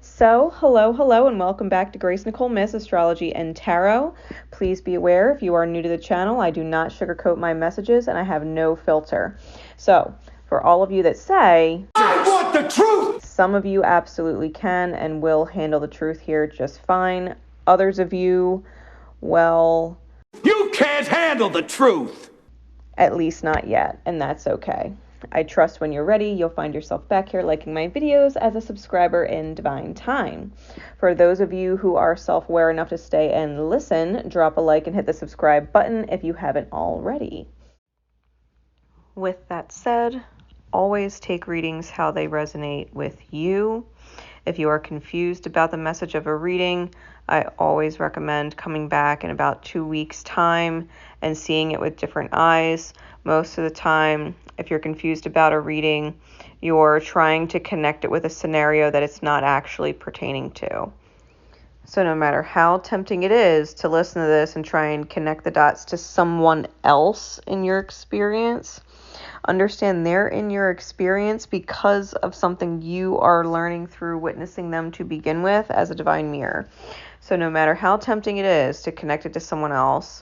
So, hello, and welcome back to Nicole Myths, Astrology, and Tarot. Please be aware, if you are new to the channel, I do not sugarcoat my messages, and I have no filter. So, for all of you that say, I want the truth! Some of you absolutely can and will handle the truth here just fine. Others of you, well... You can't handle the truth! At least not yet, and that's okay. I trust when you're ready, you'll find yourself back here liking my videos as a subscriber in divine time. For those of you who are self-aware enough to stay and listen, drop a like and hit the subscribe button if you haven't already. With that said, always take readings how they resonate with you. If you are confused about the message of a reading, I always recommend coming back in about 2 weeks' time and seeing it with different eyes. Most of the time, if you're confused about a reading, you're trying to connect it with a scenario that it's not actually pertaining to. So no matter how tempting it is to listen to this and try and connect the dots to someone else in your experience, understand they're in your experience because of something you are learning through witnessing them to begin with as a divine mirror. So no matter how tempting it is to connect it to someone else,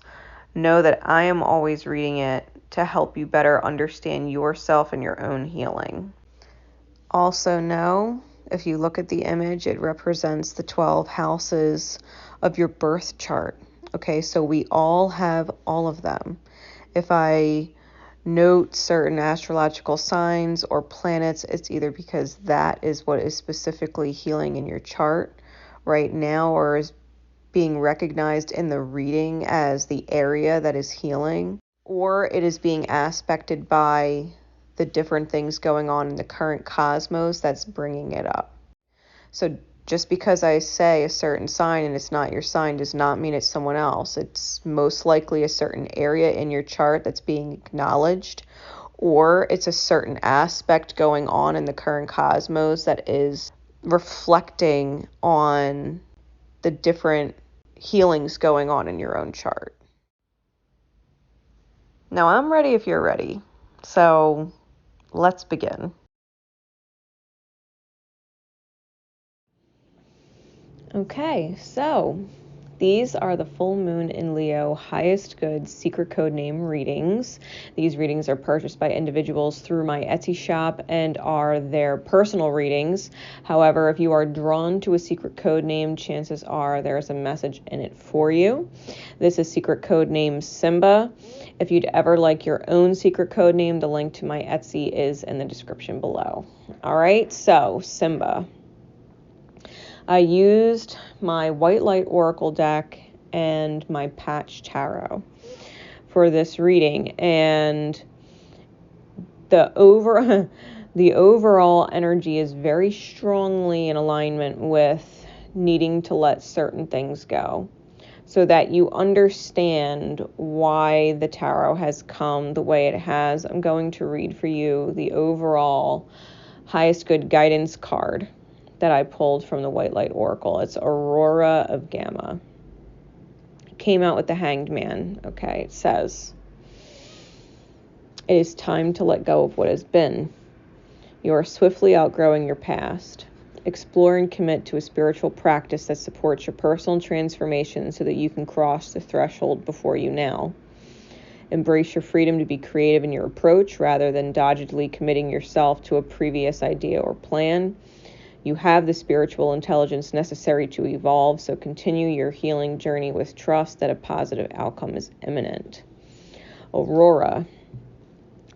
know that I am always reading it to help you better understand yourself and your own healing. Also know, if you look at the image, it represents the 12 houses of your birth chart. Okay, so we all have all of them. If I note certain astrological signs or planets, it's either because that is what is specifically healing in your chart right now or is being recognized in the reading as the area that is healing, or it is being aspected by the different things going on in the current cosmos that's bringing it up. So just because I say a certain sign and it's not your sign does not mean it's someone else. It's most likely a certain area in your chart that's being acknowledged, or it's a certain aspect going on in the current cosmos that is reflecting on the different healings going on in your own chart. Now I'm ready if you're ready. So let's begin. Okay, so these are the full moon in Leo highest good secret code name readings. These readings are purchased by individuals through my Etsy shop and are their personal readings. However, if you are drawn to a secret code name, chances are there's a message in it for you. This is secret code name Simba. If you'd ever like your own secret code name, the link to my Etsy is in the description below. All right, so Simba. I used my White Light Oracle deck and my Patch Tarot for this reading, and the overall energy is very strongly in alignment with needing to let certain things go so that you understand why the tarot has come the way it has. I'm going to read for you the overall highest good guidance card that I pulled from the White Light Oracle. It's Aurora of Gamma. It came out with the Hanged Man. Okay, it says, it is time to let go of what has been. You are swiftly outgrowing your past. Explore and commit to a spiritual practice that supports your personal transformation so that you can cross the threshold before you now. Embrace your freedom to be creative in your approach rather than doggedly committing yourself to a previous idea or plan. You have the spiritual intelligence necessary to evolve, so continue your healing journey with trust that a positive outcome is imminent. Aurora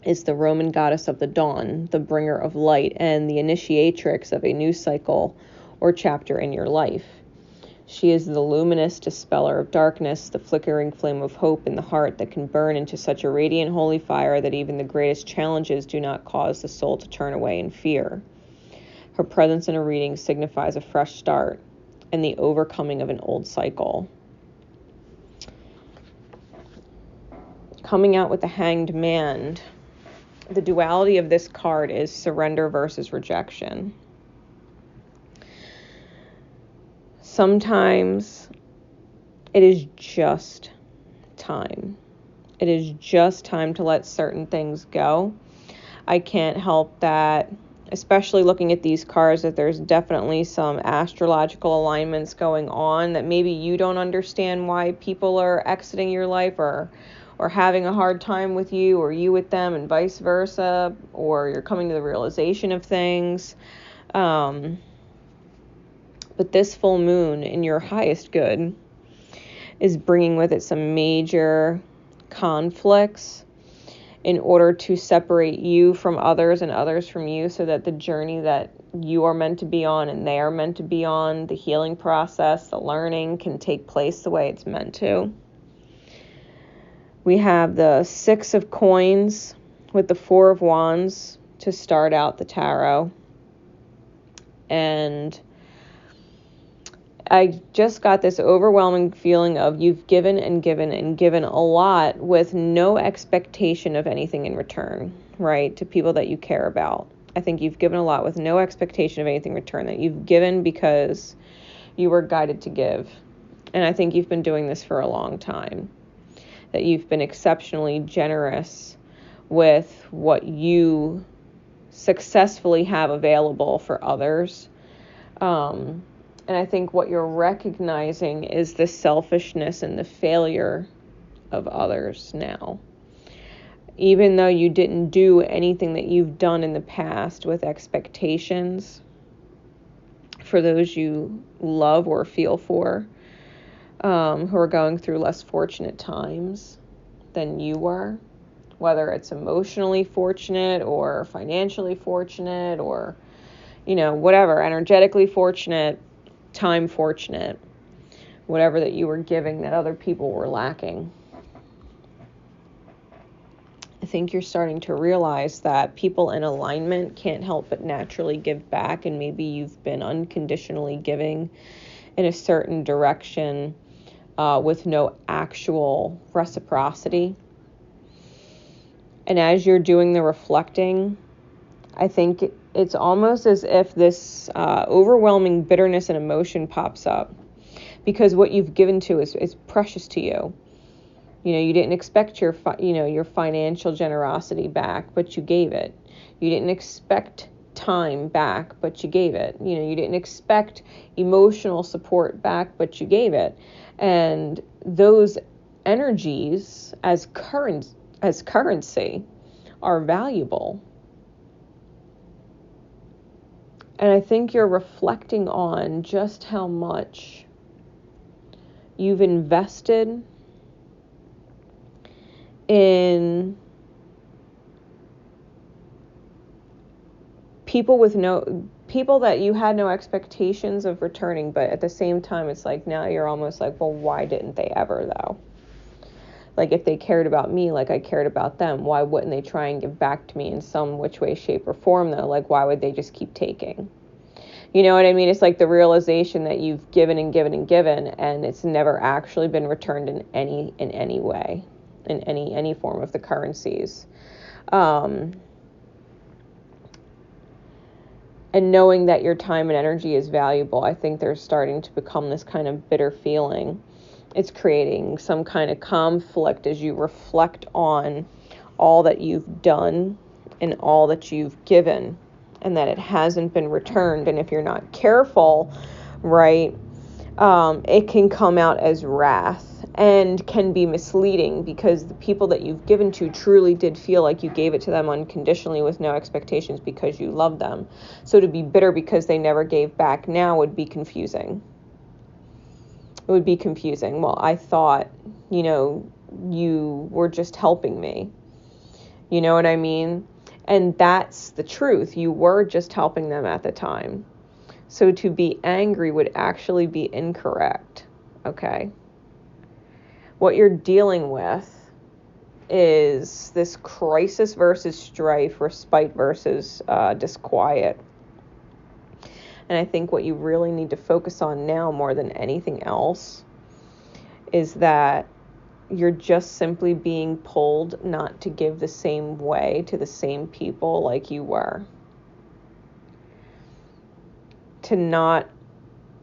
is the Roman goddess of the dawn, the bringer of light, and the initiatrix of a new cycle or chapter in your life. She is the luminous dispeller of darkness, the flickering flame of hope in the heart that can burn into such a radiant holy fire that even the greatest challenges do not cause the soul to turn away in fear. Her presence in a reading signifies a fresh start and the overcoming of an old cycle. Coming out with the Hanged Man, the duality of this card is surrender versus rejection. Sometimes it is just time. It is just time to let certain things go. I can't help that especially looking at these cards, that there's definitely some astrological alignments going on that maybe you don't understand why people are exiting your life or having a hard time with you, or you with them, and vice versa, or you're coming to the realization of things. But this full moon in your highest good is bringing with it some major conflicts in order to separate you from others and others from you, so that the journey that you are meant to be on and they are meant to be on, the healing process, the learning, can take place the way it's meant to. We have the Six of Coins with the Four of Wands to start out the tarot. And I just got this overwhelming feeling of you've given and given and given a lot with no expectation of anything in return, right? To people that you care about. I think you've given a lot with no expectation of anything in return, that you've given because you were guided to give. And I think you've been doing this for a long time. That you've been exceptionally generous with what you successfully have available for others. And I think what you're recognizing is the selfishness and the failure of others now. Even though you didn't do anything that you've done in the past with expectations for those you love or feel for, who are going through less fortunate times than you were, whether it's emotionally fortunate or financially fortunate or, whatever, energetically fortunate, time fortunate, whatever that you were giving that other people were lacking. I think you're starting to realize that people in alignment can't help but naturally give back, and maybe you've been unconditionally giving in a certain direction with no actual reciprocity. And as you're doing the reflecting, I think it's almost as if this overwhelming bitterness and emotion pops up, because what you've given to is precious to you. You didn't expect your financial generosity back, but you gave it. You didn't expect time back, but you gave it. You didn't expect emotional support back, but you gave it. And those energies as currency are valuable. And I think you're reflecting on just how much you've invested in people that you had no expectations of returning, but at the same time, it's like now you're almost like, well, why didn't they ever though? Like, if they cared about me like I cared about them, why wouldn't they try and give back to me in some which way, shape, or form though? Like, why would they just keep taking? You know what I mean? It's like the realization that you've given and given and given, and it's never actually been returned in any way, in any form of the currencies. And knowing that your time and energy is valuable, I think there's starting to become this kind of bitter feeling. It's creating some kind of conflict as you reflect on all that you've done and all that you've given, and that it hasn't been returned. And if you're not careful, right, it can come out as wrath and can be misleading, because the people that you've given to truly did feel like you gave it to them unconditionally with no expectations because you love them. So to be bitter because they never gave back now would be confusing. It would be confusing. Well, I thought, you were just helping me. You know what I mean? And that's the truth. You were just helping them at the time. So to be angry would actually be incorrect. Okay? What you're dealing with is this crisis versus strife, respite versus disquiet. And I think what you really need to focus on now more than anything else is that you're just simply being pulled not to give the same way to the same people like you were. To not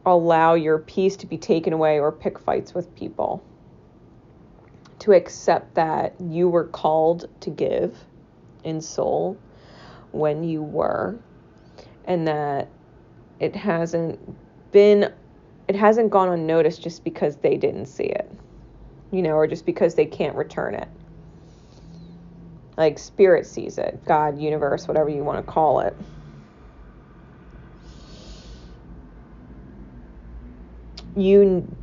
allow your peace to be taken away or pick fights with people. To accept that you were called to give in soul when you were. and that it hasn't gone unnoticed just because they didn't see it, or just because they can't return it. Like, spirit sees it, God, universe, whatever you want to call it. You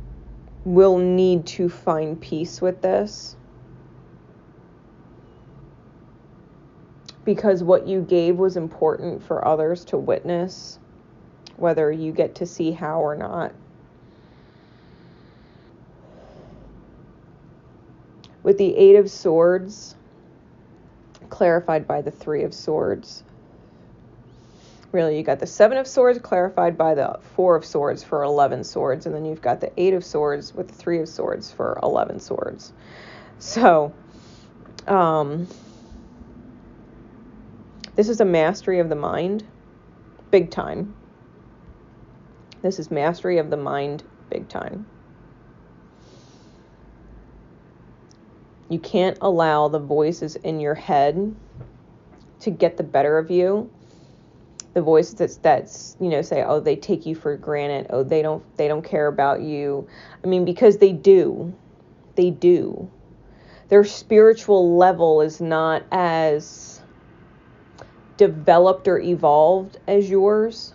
will need to find peace with this, because what you gave was important for others to witness, whether you get to see how or not. With the Eight of Swords clarified by the Three of Swords. Really, you got the Seven of Swords clarified by the Four of Swords for 11 swords, and then you've got the Eight of Swords with the Three of Swords for 11 swords. So, this is a mastery of the mind, big time. This is mastery of the mind, big time. You can't allow the voices in your head to get the better of you. The voices that's say, oh, they take you for granted. Oh, they don't care about you. I mean, because they do. They do. Their spiritual level is not as developed or evolved as yours.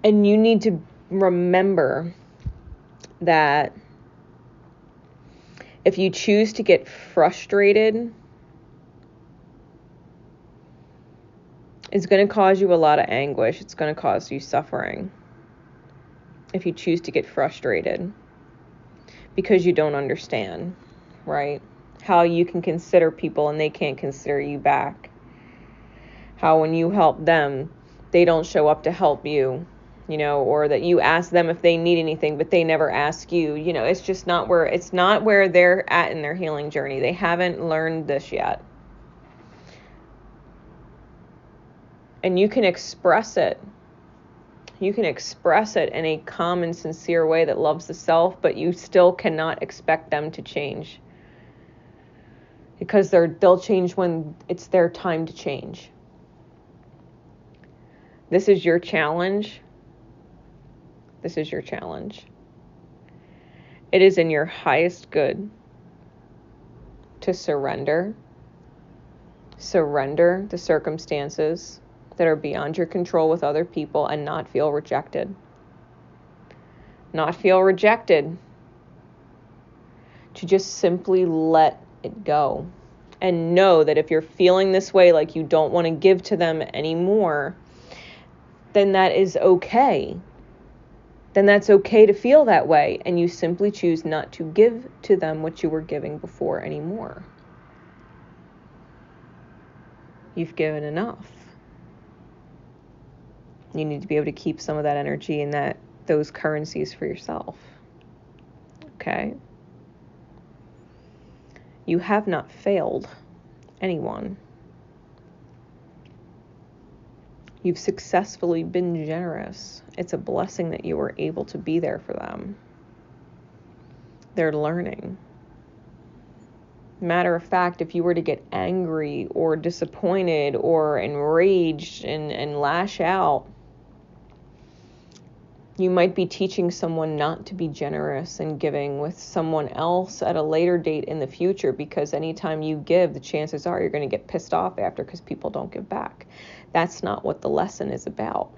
And you need to remember that if you choose to get frustrated, it's going to cause you a lot of anguish. It's going to cause you suffering if you choose to get frustrated, because you don't understand, right? How you can consider people and they can't consider you back. How when you help them, they don't show up to help you, or that you ask them if they need anything, but they never ask you. It's just not where they're at in their healing journey. They haven't learned this yet. And you can express it. You can express it in a calm and sincere way that loves the self, but you still cannot expect them to change. Because they'll change when it's their time to change. This is your challenge. This is your challenge. It is in your highest good to surrender. Surrender the circumstances that are beyond your control with other people and not feel rejected. Not feel rejected. To just simply let it go. And know that if you're feeling this way, like you don't want to give to them anymore, then that is okay. Then that's okay to feel that way. And you simply choose not to give to them what you were giving before anymore. You've given enough. You need to be able to keep some of that energy and those currencies for yourself. Okay? You have not failed anyone. You've successfully been generous. It's a blessing that you were able to be there for them. They're learning. Matter of fact, if you were to get angry or disappointed or enraged and lash out, you might be teaching someone not to be generous and giving with someone else at a later date in the future, because anytime you give, the chances are you're going to get pissed off after because people don't give back. That's not what the lesson is about.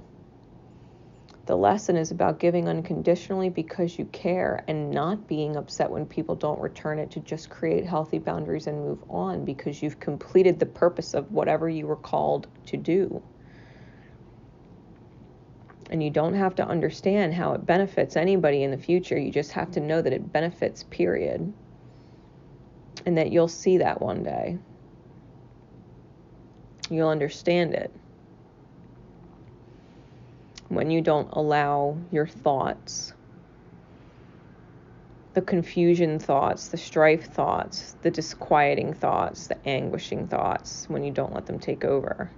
The lesson is about giving unconditionally because you care, and not being upset when people don't return it, to just create healthy boundaries and move on, because you've completed the purpose of whatever you were called to do. And you don't have to understand how it benefits anybody in the future. You just have to know that it benefits, period. And that you'll see that one day. You'll understand it. When you don't allow your thoughts, the confusion thoughts, the strife thoughts, the disquieting thoughts, the anguishing thoughts, when you don't let them take over.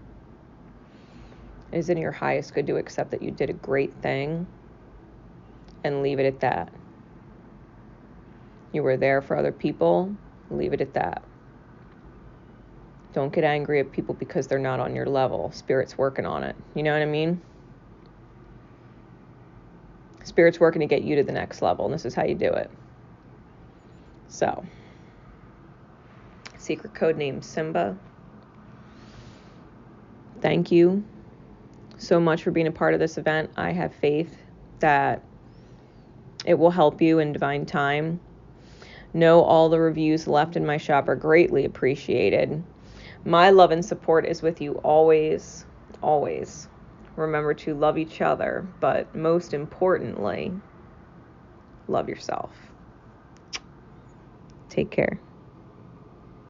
It is in your highest good to accept that you did a great thing and leave it at that. You were there for other people, leave it at that. Don't get angry at people because they're not on your level. Spirit's working on it. You know what I mean? Spirit's working to get you to the next level, and this is how you do it. So, secret code name Simba. Thank you so much for being a part of this event. I have faith that it will help you in divine time. Know all the reviews left in my shop are greatly appreciated. My love and support is with you always, always. Remember to love each other, but most importantly, love yourself. Take care.